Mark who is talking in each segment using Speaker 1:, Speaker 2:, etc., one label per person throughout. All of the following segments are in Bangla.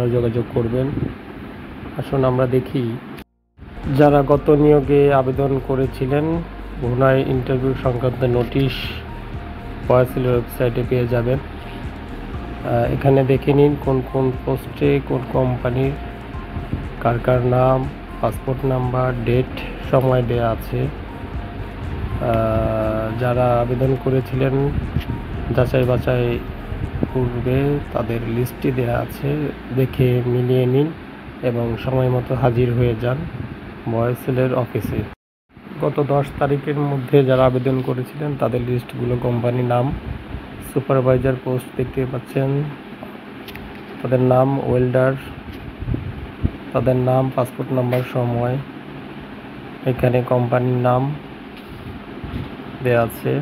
Speaker 1: আপনারা যোগাযোগ করবেন। আসুন আমরা দেখি যারা গত নিয়োগে আবেদন করেছিলেন পুনরায় ইন্টারভিউ সংক্রান্ত নোটিশ বয়সেলের ওয়েবসাইটে পেয়ে যাবেন। এখানে দেখে নিন কোন কোন পোস্টে কোন কোম্পানির কার কার নাম, পাসপোর্ট নাম্বার, ডেট, সময় দেয়া আছে। যারা আবেদন করেছিলেন যাচাই বাছাই পূর্বে তাদের লিস্টটি দেওয়া আছে, দেখে মিলিয়ে নিন এবং সময় মতো হাজির হয়ে যান বয়সেলের অফিসে। গত 10 তারিখের মধ্যে যারা আবেদন করেছিলেন তাদের লিস্টগুলো, কোম্পানির নাম, সুপারভাইজার পোস্ট দেখতে পাচ্ছেন, তাদের নাম, ওয়েল্ডার, তাদের নাম, পাসপোর্ট নাম্বার, সময়, এখানে কোম্পানির নাম দেওয়া আছে।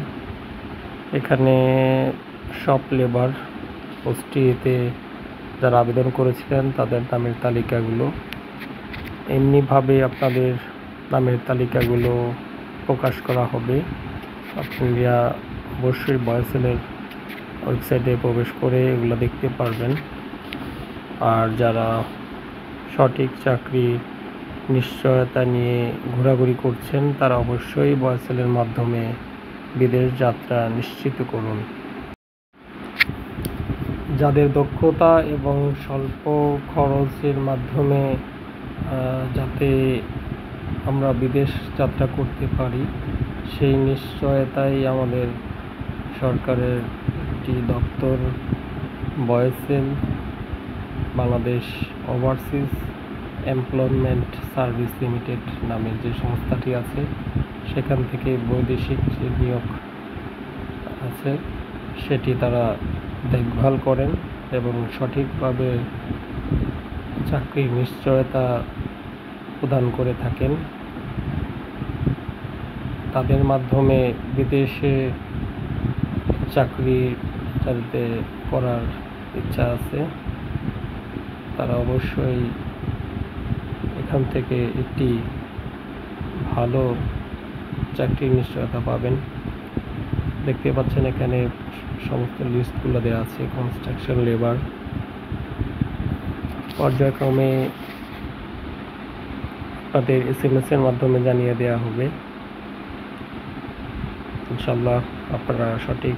Speaker 1: এখানে শপ লেবার পোস্টটিতে যারা আবেদন করেছিলেন তাদের নামের তালিকাগুলো। এমনিভাবে আপনাদের নামের তালিকাগুলো প্রকাশ করা হবে। আপনারা অবশ্যই বয়সেলের ওয়েবসাইটে প্রবেশ করে এগুলো দেখতে পারবেন। আর যারা সঠিক চাকরি নিশ্চয়তা নিয়ে ঘোরাঘুরি করছেন তারা অবশ্যই বয়সেলের মাধ্যমে বিদেশ যাত্রা নিশ্চিত করুন। যাদের দক্ষতা এবং স্বল্প খরচের মাধ্যমে যাতে আমরা বিদেশ যাত্রা করতে পারি সেই নিশ্চয়তাই আমাদের সরকারের একটি দপ্তর BOESL Bangladesh overseas employment service limited নামের যে সংস্থাটি আছে সেখান থেকে বৈদেশিক যে নিয়োগ আছে সেটি তারা দেখভাল করেন এবং সঠিকভাবে চাকরির নিশ্চয়তা প্রদান করে থাকেন। তাদের মাধ্যমে বিদেশে চাকরি যাতে করার ইচ্ছা আছে তারা অবশ্যই এখান থেকে একটি ভালো চাকরির নিশ্চয়তা পাবেন। দেখতে পাচ্ছেন এখানে সমস্ত লিস্টগুলো দেওয়া আছে। কনস্ট্রাকশন লেবার পর্যায়ক্রমে আপনাদের SMS এর মাধ্যমে জানিয়ে দেওয়া হবে। ইনশাল্লাহ আপনারা সঠিক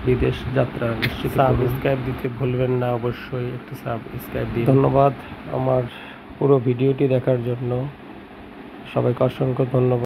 Speaker 1: বিদেশ যাত্রা নিশ্চিত করুন। সাবস্ক্রাইব দিতে ভুলবেন না, অবশ্যই একটু সাবস্ক্রাইব দিন। ধন্যবাদ আমার পুরো ভিডিওটি দেখার জন্য। সবাইকে অসংখ্য ধন্যবাদ।